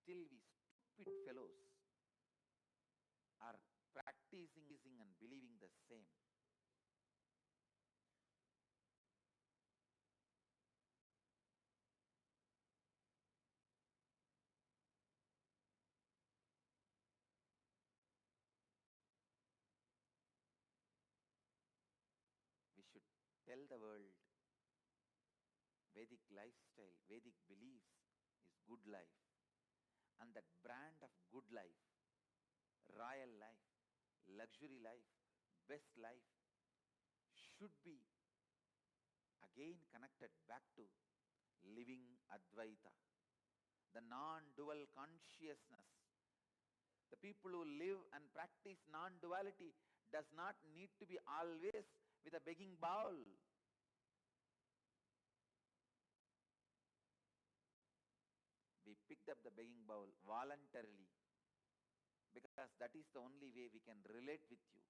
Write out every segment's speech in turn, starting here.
still we stupid fellows are practicing and believing the same. We should tell the world Vedic lifestyle, Vedic beliefs is good life. And that brand of good life, royal life, luxury life, best life should be again connected back to living Advaita, the non-dual consciousness. The people who live and practice non-duality does not need to be always with a begging bowl. We picked up the begging bowl voluntarily because that is the only way we can relate with you.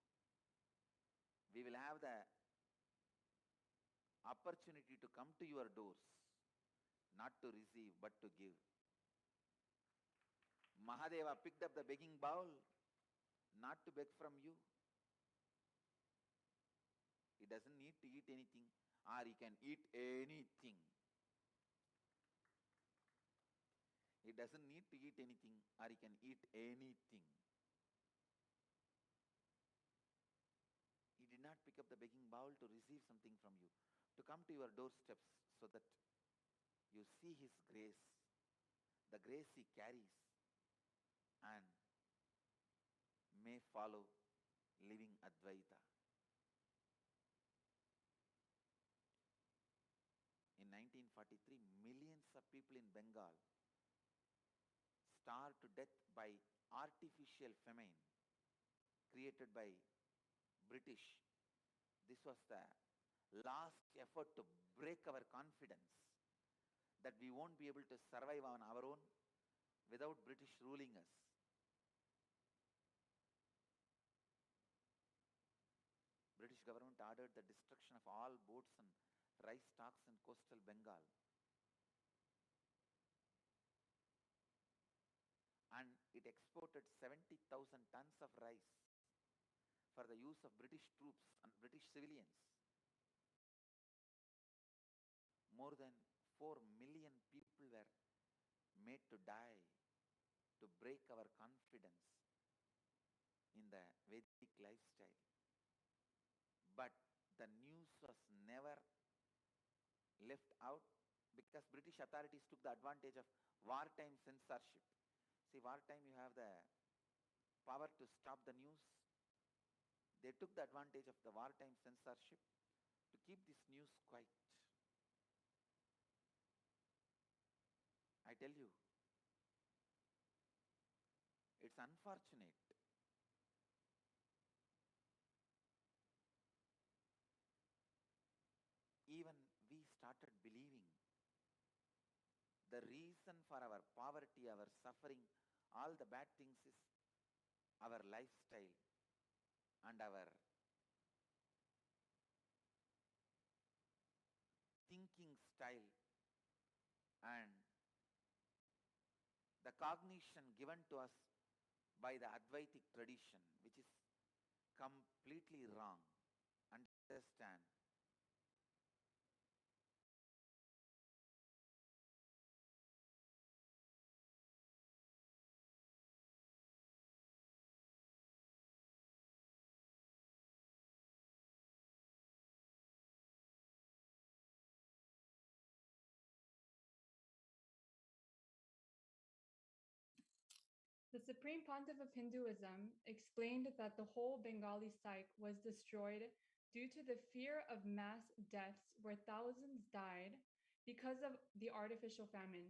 We will have the opportunity to come to your doors, not to receive but to give. Mahadeva picked up the begging bowl not to beg from you. He doesn't need to eat anything, or he can eat anything. He doesn't need to eat anything, or he can eat anything. He did not pick up the begging bowl to receive something from you, to come to your doorsteps so that you see his grace, the grace he carries, and may follow living Advaita. In 1943, millions of people in Bengal starved to death by artificial famine created by British. This was the last effort to break our confidence that we won't be able to survive on our own without British ruling us. British government ordered the destruction of all boats and rice stocks in coastal Bengal. And it exported 70,000 tons of rice for the use of British troops and British civilians. More than 4 million people were made to die to break our confidence in the Vedic lifestyle. But the news was never left out because British authorities took the advantage of wartime censorship. See, wartime you have the power to stop the news. They took the advantage of the wartime censorship to keep this news quiet. I tell you, it's unfortunate. Even we started believing the reason for our poverty, our suffering, all the bad things is our lifestyle and our thinking style and the cognition given to us by the Advaitic tradition, which is completely wrong. Understand? The Supreme Pontiff of Hinduism explained that the whole Bengali psyche was destroyed due to the fear of mass deaths where thousands died because of the artificial famine.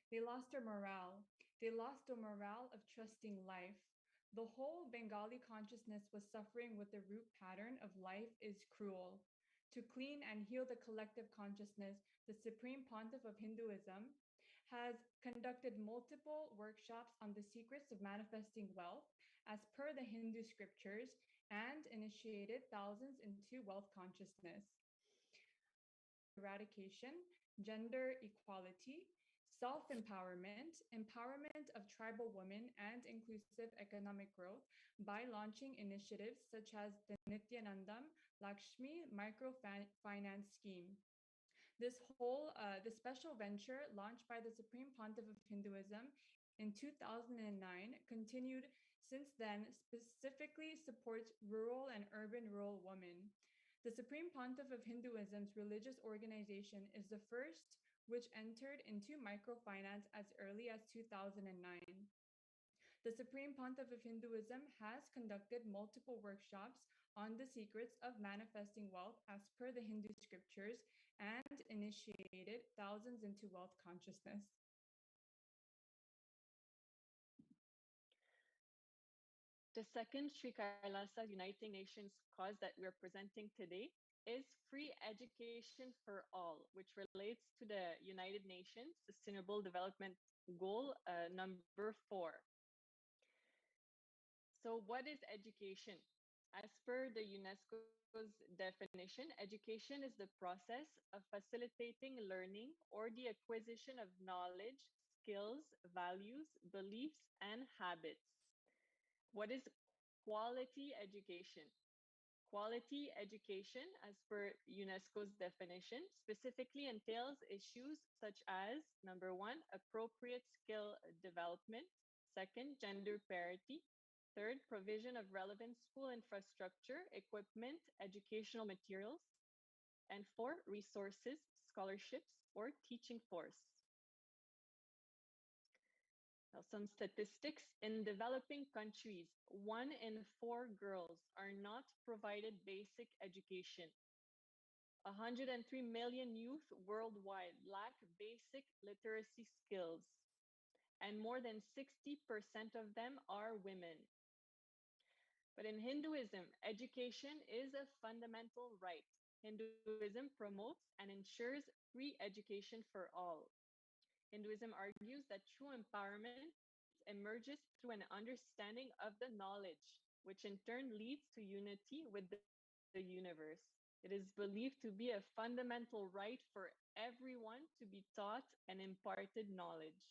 They lost their morale. They lost the morale of trusting life. The whole Bengali consciousness was suffering with the root pattern of life is cruel. To clean and heal the collective consciousness, the Supreme Pontiff of Hinduism has conducted multiple workshops on the secrets of manifesting wealth as per the Hindu scriptures and initiated thousands into wealth consciousness. Eradication, gender equality, self-empowerment, empowerment of tribal women, and inclusive economic growth by launching initiatives such as the Nityanandam Lakshmi Microfinance Scheme. This special venture, launched by the Supreme Pontiff of Hinduism in 2009, continued since then, specifically supports rural and urban rural women. The Supreme Pontiff of Hinduism's religious organization is the first which entered into microfinance as early as 2009. The Supreme Pontiff of Hinduism has conducted multiple workshops on the secrets of manifesting wealth as per the Hindu scriptures and initiated thousands into wealth consciousness. The second Sri Kailasa's Uniting Nations cause that we're presenting today is free education for all, which relates to the United Nations Sustainable Development Goal number 4. So what is education? As per the UNESCO's definition, education is the process of facilitating learning or the acquisition of knowledge, skills, values, beliefs, and habits. What is quality education? Quality education, as per UNESCO's definition, specifically entails issues such as, number 1, appropriate skill development, 2nd, gender parity, 3rd, provision of relevant school infrastructure, equipment, educational materials, and 4, resources, scholarships, or teaching force. Now, some statistics. In developing countries, 1 in 4 girls are not provided basic education. 103 million youth worldwide lack basic literacy skills, and more than 60% of them are women. But in Hinduism, education is a fundamental right. Hinduism promotes and ensures free education for all. Hinduism argues that true empowerment emerges through an understanding of the knowledge, which in turn leads to unity with the universe. It is believed to be a fundamental right for everyone to be taught and imparted knowledge.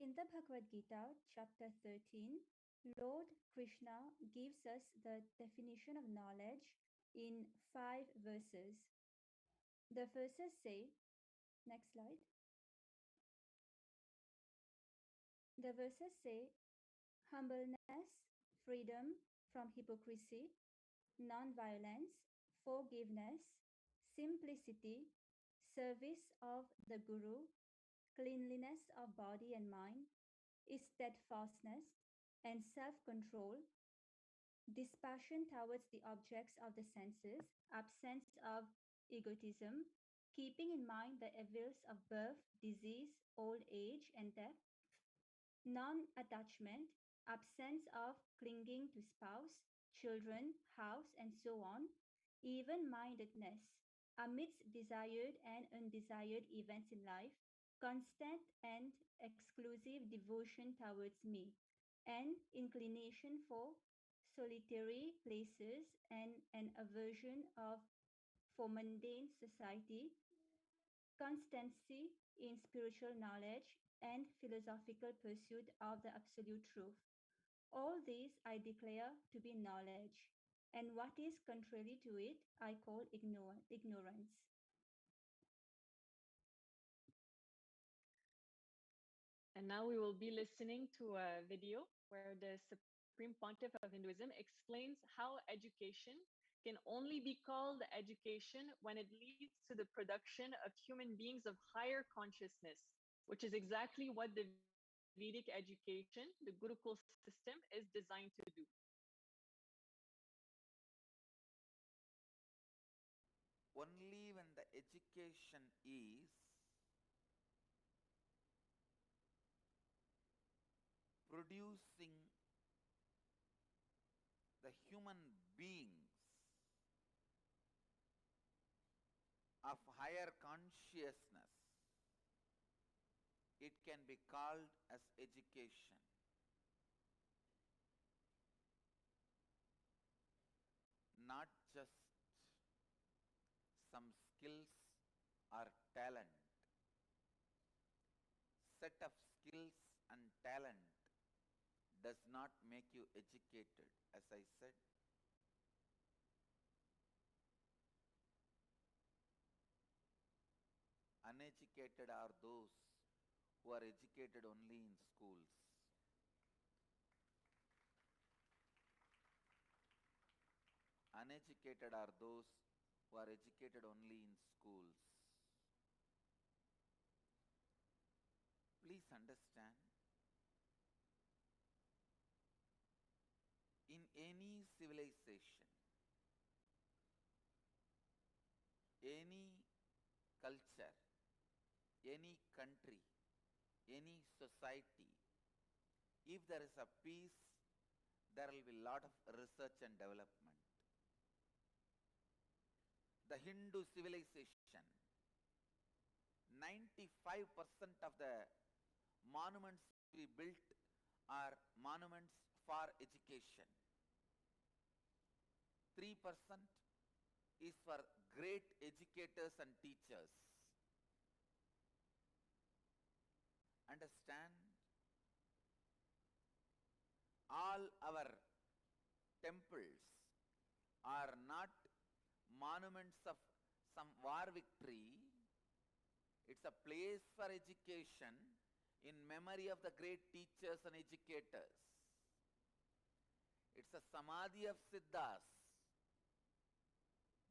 In the Bhagavad Gita, chapter 13, Lord Krishna gives us the definition of knowledge in 5 verses. The verses say, next slide. The verses say, humbleness, freedom from hypocrisy, non-violence, forgiveness, simplicity, service of the Guru, cleanliness of body and mind, steadfastness and self-control, dispassion towards the objects of the senses, absence of egotism, keeping in mind the evils of birth, disease, old age, and death, non-attachment, absence of clinging to spouse, children, house, and so on, even-mindedness, amidst desired and undesired events in life, constant and exclusive devotion towards me, and inclination for solitary places and an aversion for mundane society, constancy in spiritual knowledge, and philosophical pursuit of the absolute truth. All these I declare to be knowledge, and what is contrary to it I call ignorance. And now we will be listening to a video where the Supreme Pontiff of Hinduism explains how education can only be called education when it leads to the production of human beings of higher consciousness, which is exactly what the Vedic education, the Gurukul system, is designed to do. Only when the education is producing the human beings of higher consciousness, it can be called as education. not just some skills or talent. Set of skills and talent does not make you educated, as I said. Uneducated are those who are educated only in schools. Uneducated are those who are educated only in schools. Please understand, in any civilization, any culture, any country, any society, if there is a peace, there will be a lot of research and development. The Hindu civilization, 95% of the monuments we built are monuments for education. 3% is for great educators and teachers. Understand? All our temples are not monuments of some war victory. It's a place for education in memory of the great teachers and educators. It's a samadhi of Siddhas.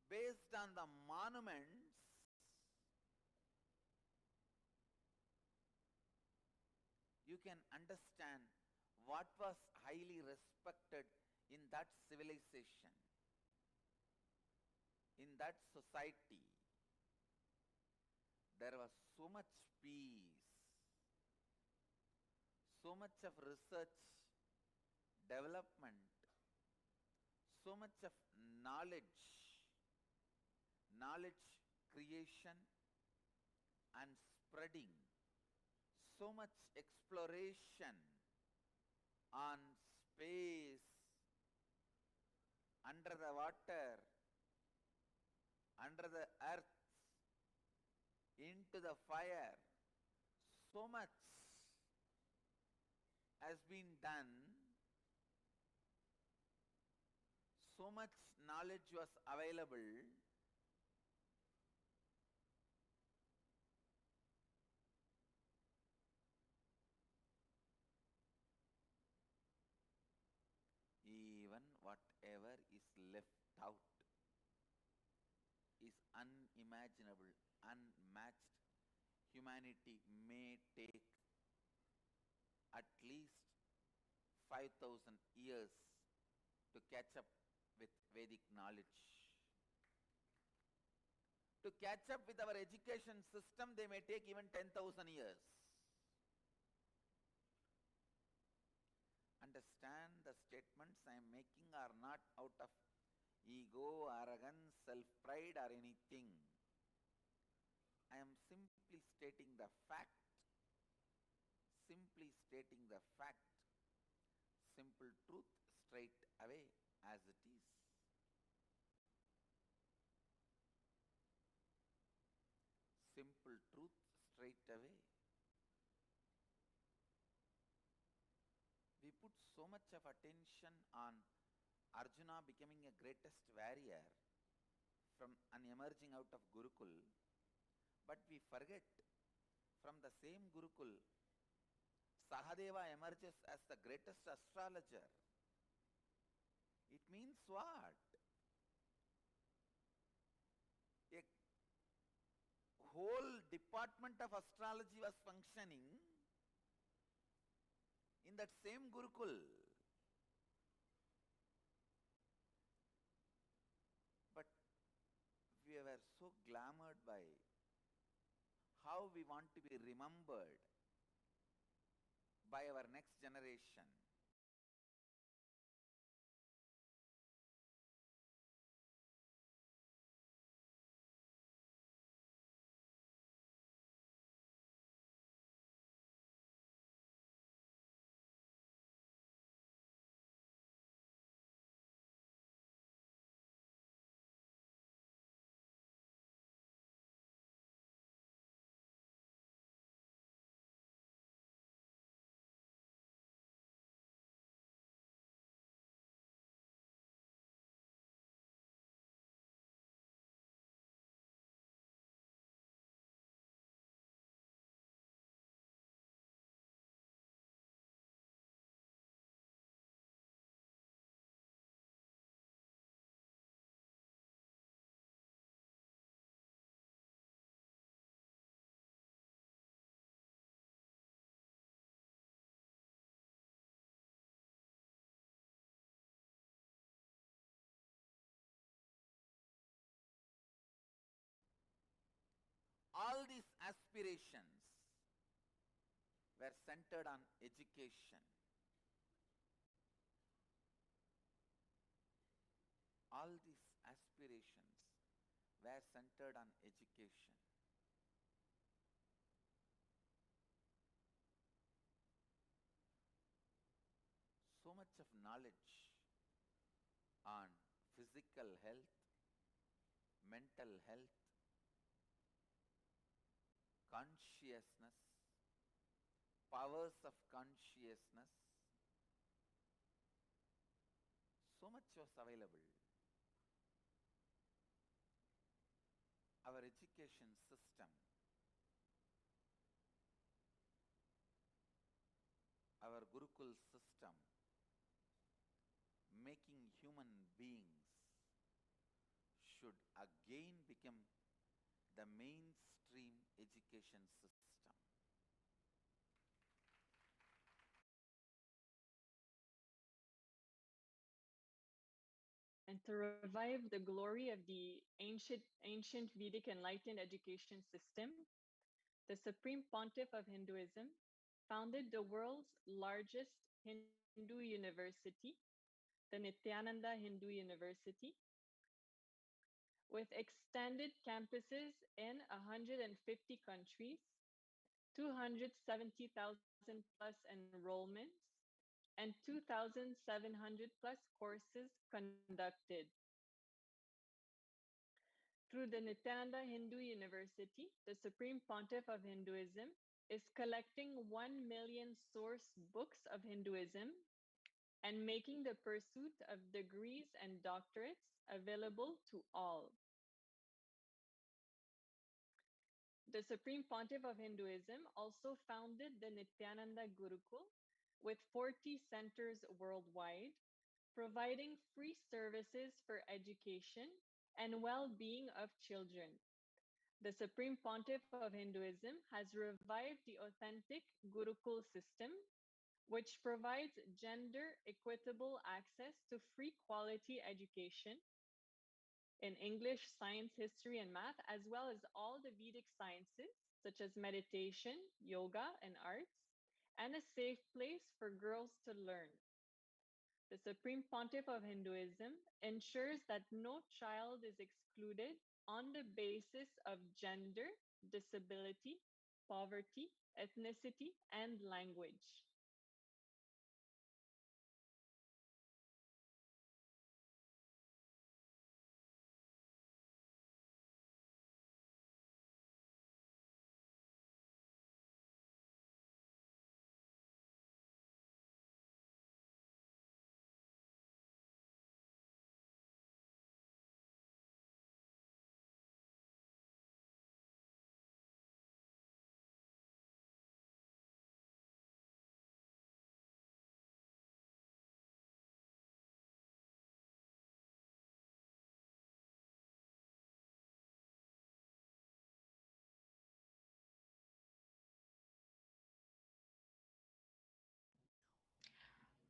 Based on the monuments, you can understand what was highly respected in that civilization, in that society. There was so much peace, so much of research, development, so much of knowledge creation and spreading, so much exploration on space, under the water, under the earth, into the fire. So much has been done, so much knowledge was available. Even whatever is left out is unimaginable, unmatched. Humanity may take at least 5,000 years to catch up with Vedic knowledge. To catch up with our education system, they may take even 10,000 years. Understand, the statements I am making are not out of ego, arrogance, self-pride or anything. I am simply stating the fact. Simply stating the fact. Simple truth straight away as it is. Simple truth straight away. We put so much of attention on Arjuna becoming a greatest warrior from an emerging out of Gurukul, but we forget from the same Gurukul, Sahadeva emerges as the greatest astrologer. It means what? A whole department of astrology was functioning in that same Gurukul. But we were so glamored by how we want to be remembered by our next generation. All these aspirations were centered on education. All these aspirations were centered on education. So much of knowledge on physical health, mental health, consciousness, powers of consciousness, so much was available. Our education system, our Gurukul system, making human beings, should again become the mainstream education system. And to revive the glory of the ancient Vedic enlightened education system, the Supreme Pontiff of Hinduism founded the world's largest Hindu university, the Nityananda Hindu University, with extended campuses in 150 countries, 270,000 plus enrollments, and 2,700 plus courses conducted. Through the Nityananda Hindu University, the Supreme Pontiff of Hinduism is collecting 1 million source books of Hinduism and making the pursuit of degrees and doctorates available to all. The Supreme Pontiff of Hinduism also founded the Nityananda Gurukul with 40 centers worldwide, providing free services for education and well-being of children. The Supreme Pontiff of Hinduism has revived the authentic Gurukul system, which provides gender equitable access to free quality education in English, science, history, and math, as well as all the Vedic sciences, such as meditation, yoga, and arts, and a safe place for girls to learn. The Supreme Pontiff of Hinduism ensures that no child is excluded on the basis of gender, disability, poverty, ethnicity, and language.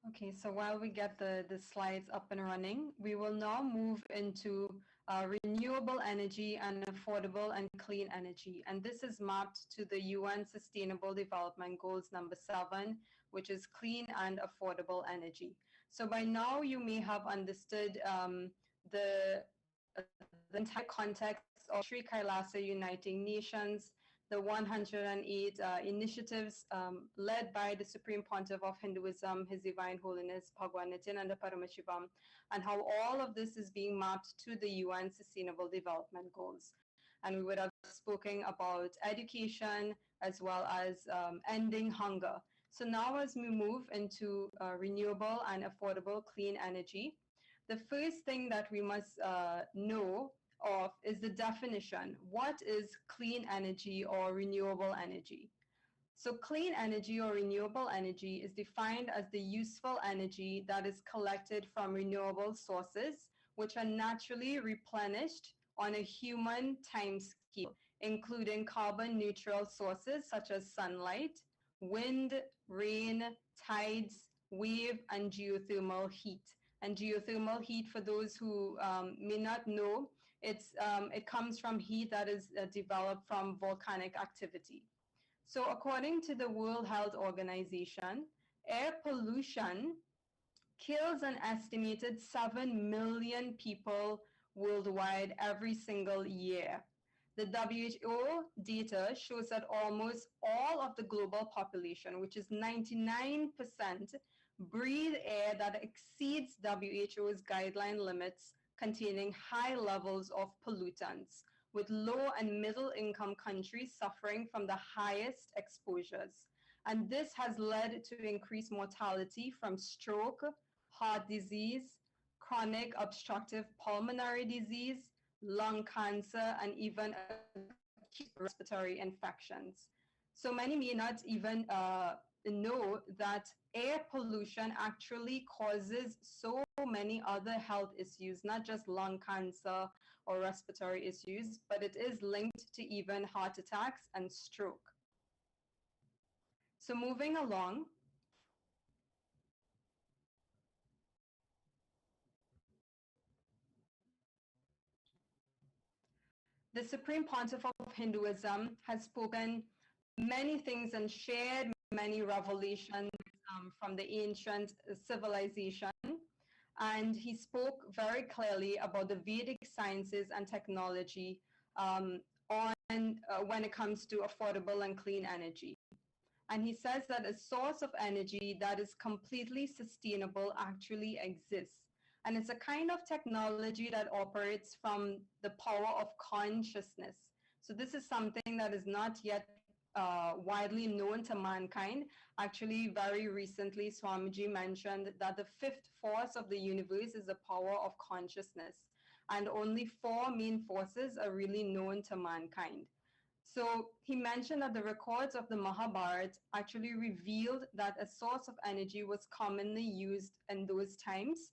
Okay, so while we get the slides up and running, we will now move into renewable energy and affordable and clean energy. And this is mapped to the UN Sustainable Development Goals number 7, which is clean and affordable energy. So by now you may have understood the entire context of Sri Kailasa Uniting Nations, the 108 initiatives led by the Supreme Pontiff of Hinduism, His Divine Holiness Bhagwan Nityananda Paramashivam, and how all of this is being mapped to the UN Sustainable Development Goals. And we would have spoken about education as well as ending hunger. So now as we move into renewable and affordable clean energy, the first thing that we must know of is the definition. What is clean energy or renewable energy? So clean energy or renewable energy is defined as the useful energy that is collected from renewable sources, which are naturally replenished on a human time scale, including carbon neutral sources such as sunlight, wind, rain, tides, wave, and geothermal heat. And geothermal heat, for those who may not know, It comes from heat that is developed from volcanic activity. So according to the World Health Organization, air pollution kills an estimated 7 million people worldwide every single year. The WHO data shows that almost all of the global population, which is 99%, breathe air that exceeds WHO's guideline limits containing high levels of pollutants, with low and middle income countries suffering from the highest exposures. And this has led to increased mortality from stroke, heart disease, chronic obstructive pulmonary disease, lung cancer, and even acute respiratory infections. So many may not even know that air pollution actually causes so many other health issues, not just lung cancer or respiratory issues, but it is linked to even heart attacks and stroke. So moving along, the Supreme Pontiff of Hinduism has spoken many things and shared many revelations from the ancient civilization. And he spoke very clearly about the Vedic sciences and technology when it comes to affordable and clean energy. And he says that a source of energy that is completely sustainable actually exists. And it's a kind of technology that operates from the power of consciousness. So this is something that is not yet widely known to mankind. Actually, very recently, Swamiji mentioned that the fifth force of the universe is the power of consciousness. And only 4 main forces are really known to mankind. So he mentioned that the records of the Mahabharata actually revealed that a source of energy was commonly used in those times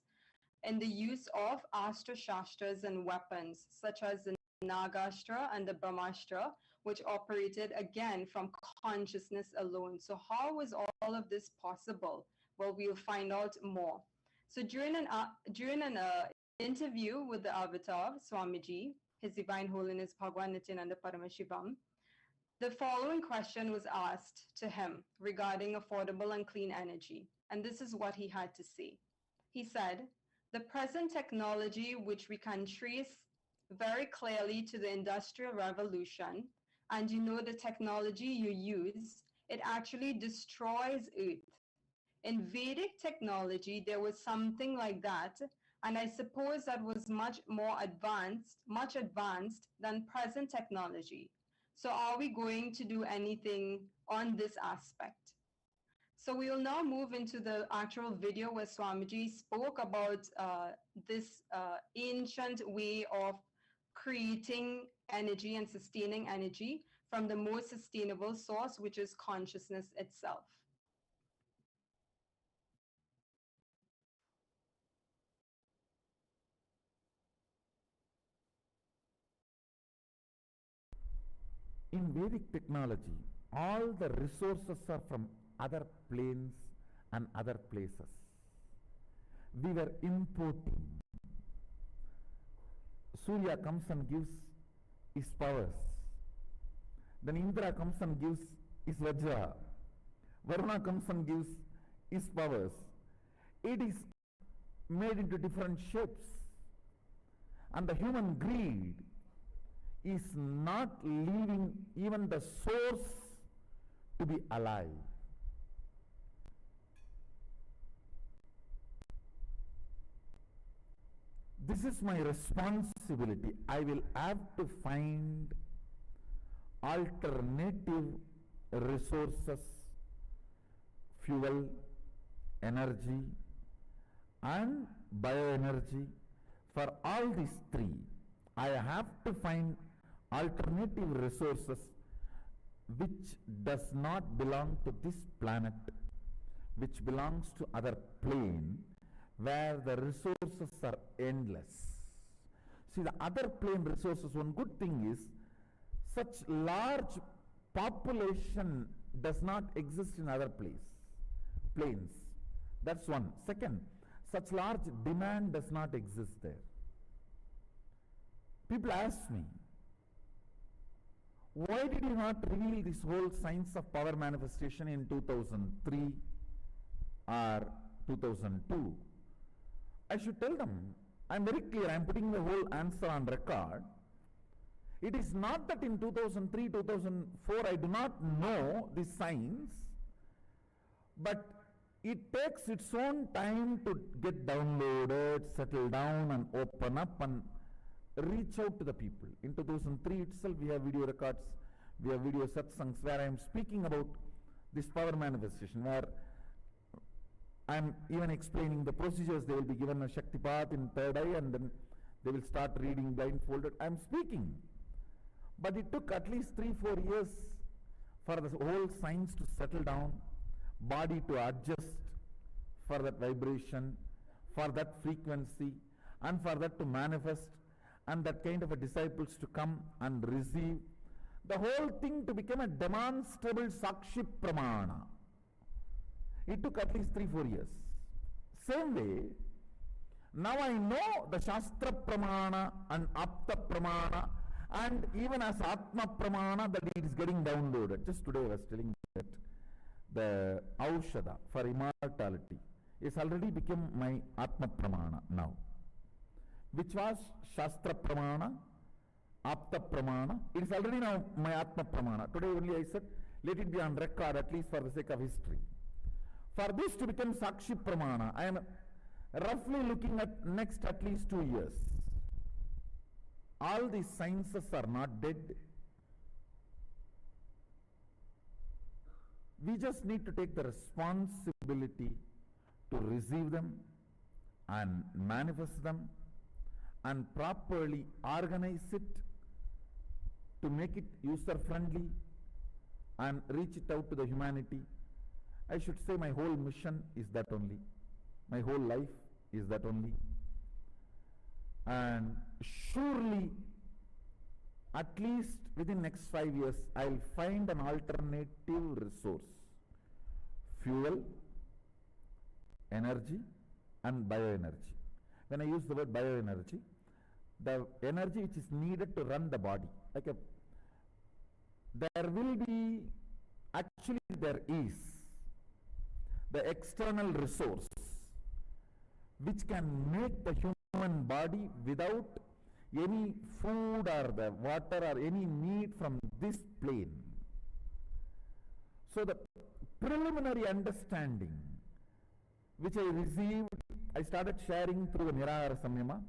in the use of Astra Shastras and weapons, such as the Nagastra and the Brahmastra, which operated again from consciousness alone. So how was all of this possible? Well, we'll find out more. So during an interview with the Avatar, Swamiji, His Divine Holiness Bhagwan Nityananda Paramashivam, the following question was asked to him regarding affordable and clean energy. And this is what he had to say. He said, the present technology, which we can trace very clearly to the Industrial Revolution, and you know the technology you use, it actually destroys Earth. In Vedic technology, there was something like that, and I suppose that was much advanced than present technology. So are we going to do anything on this aspect? So we will now move into the actual video where Swamiji spoke about this ancient way of creating energy and sustaining energy from the most sustainable source, which is consciousness itself. In Vedic technology, all the resources are from other planes and other places. We were importing. Surya comes and gives his powers. Then Indra comes and gives his Vajra. Varuna comes and gives his powers. It is made into different shapes. And the human greed is not leaving even the source to be alive. This is my responsibility. I will have to find alternative resources, fuel, energy, and bioenergy. For all these 3, I have to find alternative resources which does not belong to this planet, which belongs to other plane, where the resources are endless. See, the other plane resources, one good thing is, such large population does not exist in other planes. That's one. Second, such large demand does not exist there. People ask me, why did you not reveal this whole science of power manifestation in 2003 or 2002? I should tell them, I'm very clear, I'm putting the whole answer on record. It is not that in 2003, 2004, I do not know this science, but it takes its own time to get downloaded, settle down, and open up and reach out to the people. In 2003 itself, we have video records, we have video satsangs where I am speaking about this power manifestation, where I am even explaining the procedures. They will be given a Shaktipat in third eye and then they will start reading blindfolded. I am speaking. But it took at least 3-4 years for the whole science to settle down, body to adjust for that vibration, for that frequency, and for that to manifest, and that kind of a disciples to come and receive. The whole thing to become a demonstrable Sakshi Pramana. It took at least 3-4 years. Same way, now I know the Shastra Pramana and Apta Pramana, and even as Atma Pramana, that it is getting downloaded. Just today I was telling that the Aushadha for immortality is already become my Atma Pramana now, which was Shastra Pramana, Apta Pramana. It is already now my Atma Pramana. Today only I said, let it be on record, at least for the sake of history. For this to become Sakshi Pramana, I am roughly looking at next at least 2 years. All these sciences are not dead. We just need to take the responsibility to receive them and manifest them and properly organize it to make it user-friendly and reach it out to the humanity. I should say my whole mission is that only. My whole life is that only. And surely, at least within next 5 years, I'll find an alternative resource. Fuel, energy, and bioenergy. When I use the word bioenergy, the energy which is needed to run the body. There will be, actually there is, the external resource which can make the human body without any food or the water or any need from this plane. So the preliminary understanding which I received, I started sharing through the Nirahara Samyama,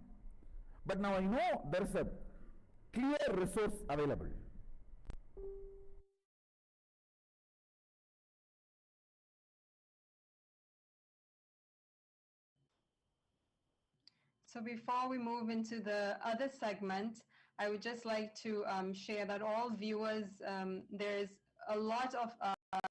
but now I know there is a clear resource available. So before we move into the other segment, I would just like to share that all viewers, there's a lot of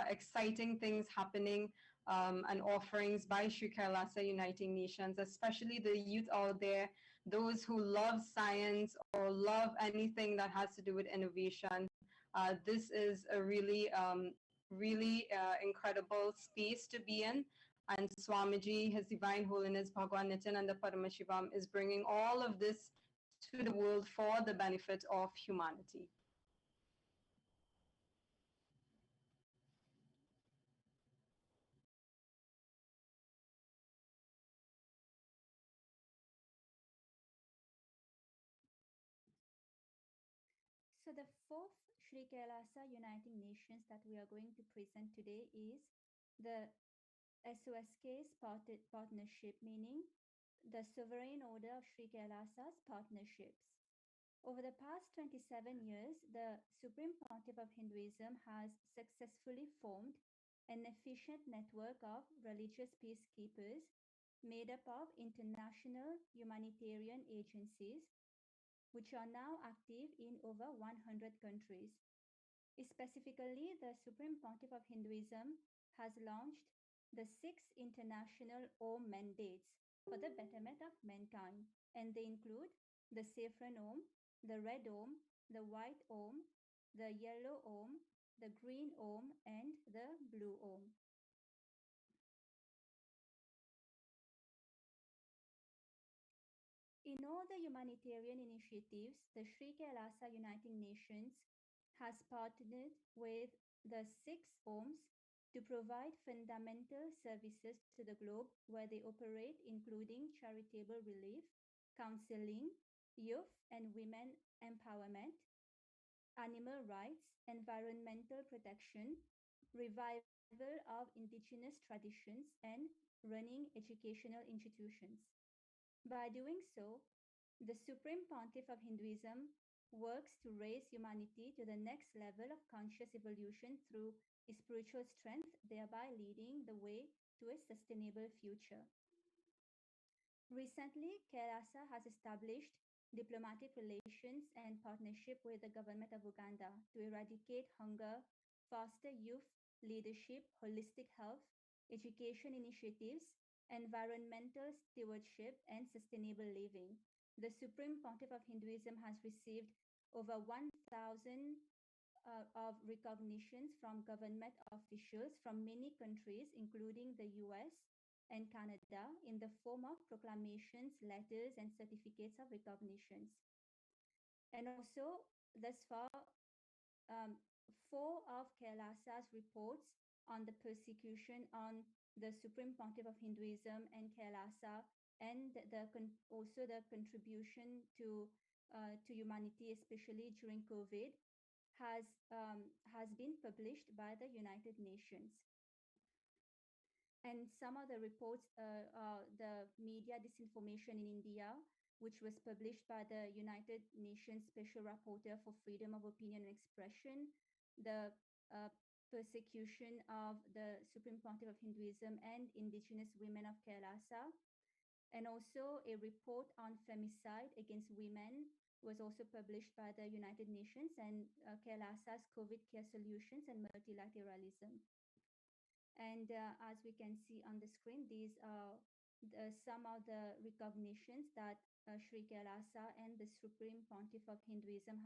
exciting things happening and offerings by Sri Kailasa Uniting Nations, especially the youth out there, those who love science or love anything that has to do with innovation. This is a really incredible space to be in. And Swamiji, His Divine Holiness Bhagwan Nityananda Paramashivam, is bringing all of this to the world for the benefit of humanity. So the fourth Sri Kailasa Uniting Nations that we are going to present today is the SOSK's partnership, meaning the Sovereign Order of Sri Kailasa's partnerships. Over the past 27 years, the Supreme Pontiff of Hinduism has successfully formed an efficient network of religious peacekeepers made up of international humanitarian agencies, which are now active in over 100 countries. Specifically, the Supreme Pontiff of Hinduism has launched the 6 international Om mandates for the betterment of mankind, and they include the Saffron Om, the Red Om, the White Om, the Yellow Om, the Green Om, and the Blue Om. In all the humanitarian initiatives, the Sri Kailasa Uniting Nations has partnered with the 6 OMs to provide fundamental services to the globe where they operate, including charitable relief, counseling, youth and women empowerment, animal rights, environmental protection, revival of indigenous traditions, and running educational institutions. By doing so, the Supreme Pontiff of Hinduism works to raise humanity to the next level of conscious evolution through spiritual strength, thereby leading the way to a sustainable future. Recently, Kailasa has established diplomatic relations and partnership with the government of Uganda to eradicate hunger, foster youth leadership, holistic health, education initiatives, environmental stewardship, and sustainable living. The Supreme Pontiff of Hinduism has received over 1,000 of recognitions from government officials from many countries, including the US and Canada, in the form of proclamations, letters, and certificates of recognitions. And also, thus far, 4 of Kailasa's reports on the persecution on the Supreme Pontiff of Hinduism and Kailasa, and also the contribution to humanity, especially during COVID, has been published by the United Nations. And some of the reports, the media disinformation in India, which was published by the United Nations Special Rapporteur for Freedom of Opinion and Expression, the persecution of the Supreme Pontiff of Hinduism and indigenous women of Kailasa, and also a report on femicide against women was also published by the United Nations, and Kailasa's COVID care solutions and multilateralism. And as we can see on the screen, these are some of the recognitions that Sri Kailasa and the Supreme Pontiff of Hinduism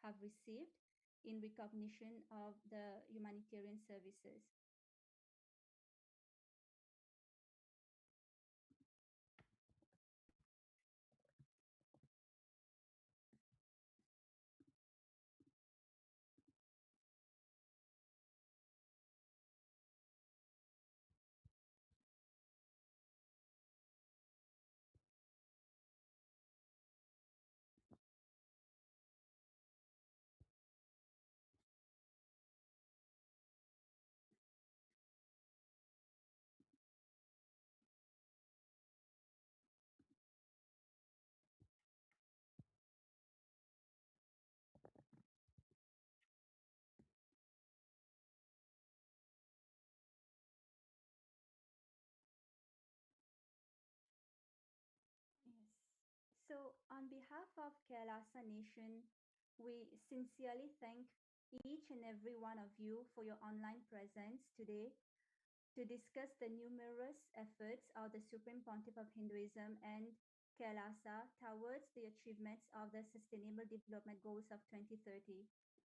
have received in recognition of the humanitarian services. Yes. So, on behalf of Kailasa Nation, we sincerely thank each and every one of you for your online presence today to discuss the numerous efforts of the Supreme Pontiff of Hinduism and Kailasa towards the achievements of the Sustainable Development Goals of 2030.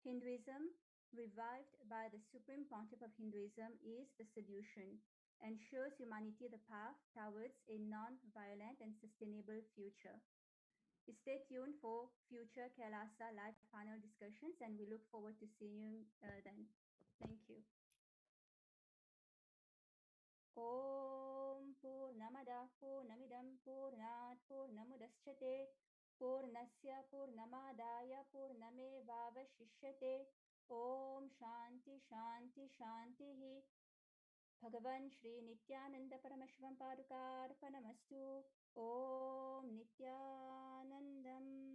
Hinduism, revived by the Supreme Pontiff of Hinduism, is the solution and shows humanity the path towards a non-violent and sustainable future. Stay tuned for future Kailasa live panel discussions, and we look forward to seeing you then. Thank you. Om Purnamada Purnamidam Purnat Purnamudachyate Purnasya Purnamadaya Purnamevavashishyate. Om Shanti Shanti Shantihi. Bhagavan Shri Nityananda Paramashivam Padukarpanamastu. Om Nityanandam.